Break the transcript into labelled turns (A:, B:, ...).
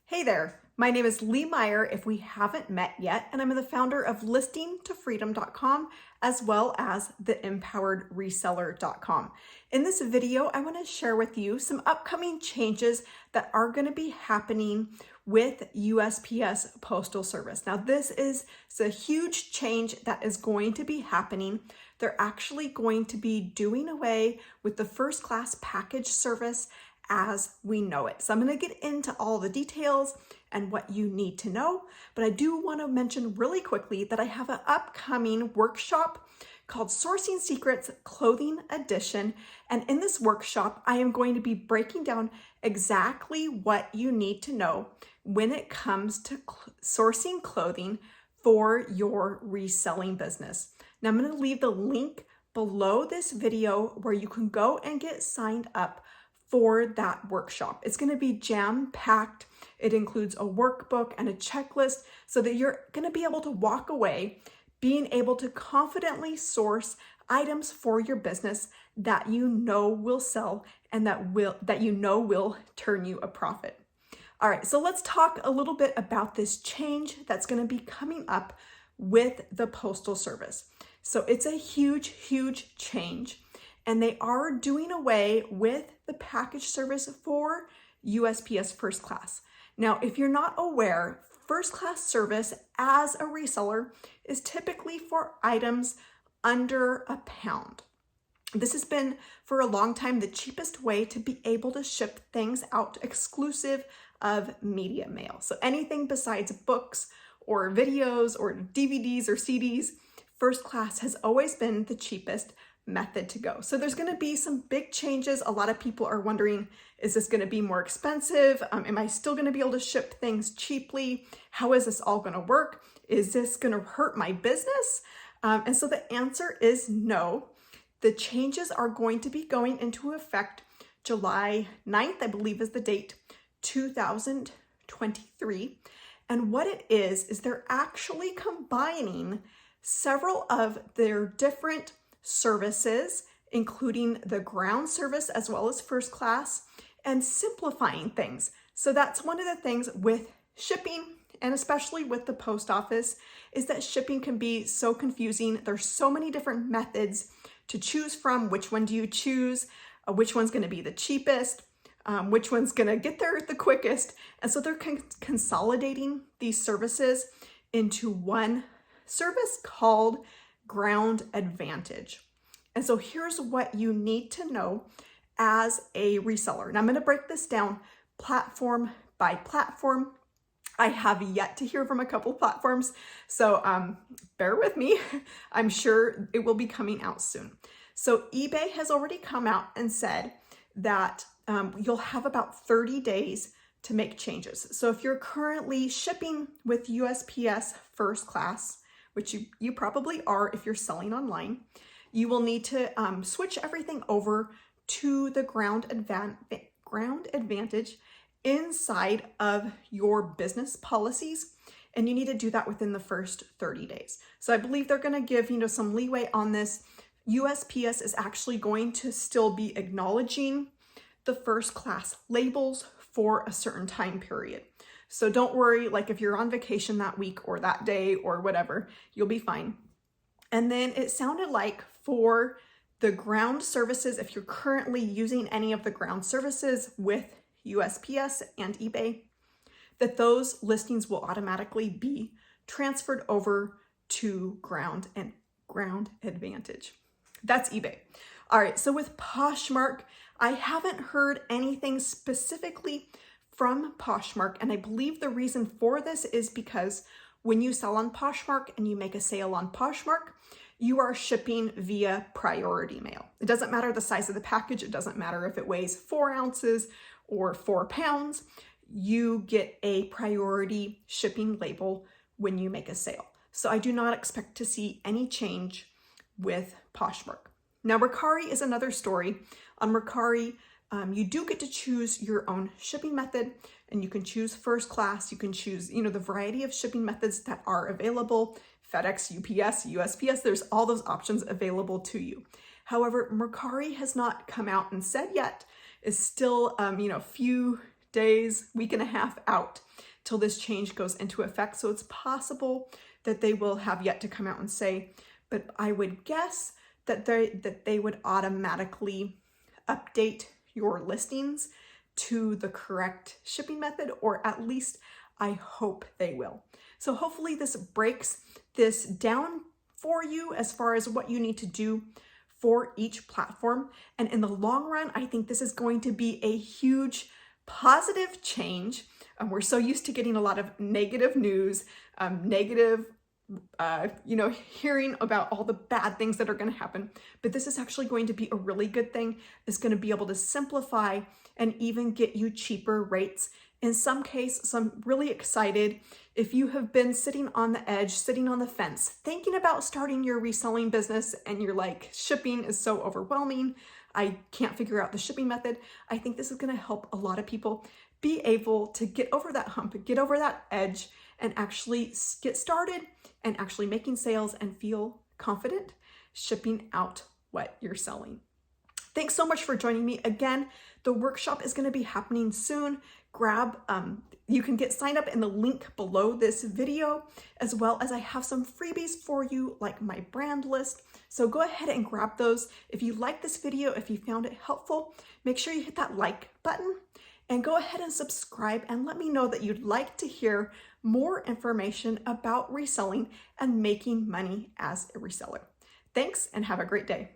A: Hey there, my name is Lee Meyer if we haven't met yet, and I'm the founder of listingtofreedom.com as well as theempoweredreseller.com. In this video, I want to share with you some upcoming changes that are going to be happening with USPS Postal Service. Now, this is a huge change that is going to be happening. They're actually going to be doing away with the first class package service as we know it. So I'm going to get into all the details and what you need to know, but I do want to mention really quickly that I have an upcoming workshop called Sourcing Secrets Clothing Edition. And in this workshop, I am going to be breaking down exactly what you need to know when it comes to sourcing clothing for your reselling business. Now I'm going to leave the link below this video where you can go and get signed up for that workshop. It's going to be jam-packed. It includes a workbook and a checklist so that you're going to be able to walk away being able to confidently source items for your business that you know will sell and that you know will turn you a profit. All right, so let's talk a little bit about this change that's going to be coming up with the Postal Service. So it's a huge, huge change. And they are doing away with the package service for USPS First Class. Now, if you're not aware, First Class service as a reseller is typically for items under £1. This has been for a long time the cheapest way to be able to ship things out exclusive of media mail. So anything besides books or videos or DVDs or CDs, First Class has always been the cheapest method to go. So there's going to be some big changes. A lot of people are wondering, is this going to be more expensive? Am I still going to be able to ship things cheaply? How is this all going to work? Is this going to hurt my business? And so the answer is no. The changes are going to be going into effect July 9th, I believe is the date, 2023. And what it is they're actually combining several of their different services, including the ground service as well as first class, and simplifying things. So that's one of the things with shipping, and especially with the post office, is that shipping can be so confusing. There's so many different methods to choose from. Which one do you choose? Which one's going to be the cheapest? Which one's going to get there the quickest? And so they're consolidating these services into one service called Ground Advantage. And so here's what you need to know as a reseller. Now I'm going to break this down platform by platform. I have yet to hear from a couple platforms, so bear with me. I'm sure it will be coming out soon. So eBay has already come out and said that you'll have about 30 days to make changes. So if you're currently shipping with USPS First Class, which you probably are if you're selling online, you will need to switch everything over to the Ground Advantage inside of your business policies. And you need to do that within the first 30 days. So I believe they're gonna give some leeway on this. USPS is actually going to still be acknowledging the first class labels for a certain time period. So don't worry, like if you're on vacation that week or that day or whatever, you'll be fine. And then it sounded like for the ground services, if you're currently using any of the ground services with USPS and eBay, that those listings will automatically be transferred over to Ground Advantage. That's eBay. All right, so with Poshmark, I haven't heard anything specifically from Poshmark, and I believe the reason for this is because when you sell on Poshmark and you make a sale on Poshmark, you are shipping via priority mail. It doesn't matter the size of the package. It doesn't matter if it weighs 4 ounces or 4 pounds. You get a priority shipping label when you make a sale. So I do not expect to see any change with Poshmark. Now, Mercari is another story. On Mercari, you do get to choose your own shipping method, and you can choose first class. You can choose, the variety of shipping methods that are available. FedEx, UPS, USPS, there's all those options available to you. However, Mercari has not come out and said yet, is still, a few days, week and a half out till this change goes into effect. So it's possible that they will have yet to come out and say, but I would guess that they would automatically update your listings to the correct shipping method, or at least I hope they will. So hopefully this breaks this down for you as far as what you need to do for each platform. And in the long run, I think this is going to be a huge positive change. We're so used to getting a lot of negative news, hearing about all the bad things that are going to happen. But this is actually going to be a really good thing. It's going to be able to simplify and even get you cheaper rates. In some case, so I'm really excited. If you have been sitting on the edge, sitting on the fence, thinking about starting your reselling business and you're like, shipping is so overwhelming, I can't figure out the shipping method, I think this is going to help a lot of people be able to get over that hump, get over that edge, and actually get started and actually making sales and feel confident shipping out what you're selling. Thanks so much for joining me. Again, the workshop is going to be happening soon. You can get signed up in the link below this video, as well as I have some freebies for you, like my brand list. So go ahead and grab those. If you like this video, if you found it helpful, make sure you hit that like button and go ahead and subscribe and let me know that you'd like to hear more information about reselling and making money as a reseller. Thanks and have a great day.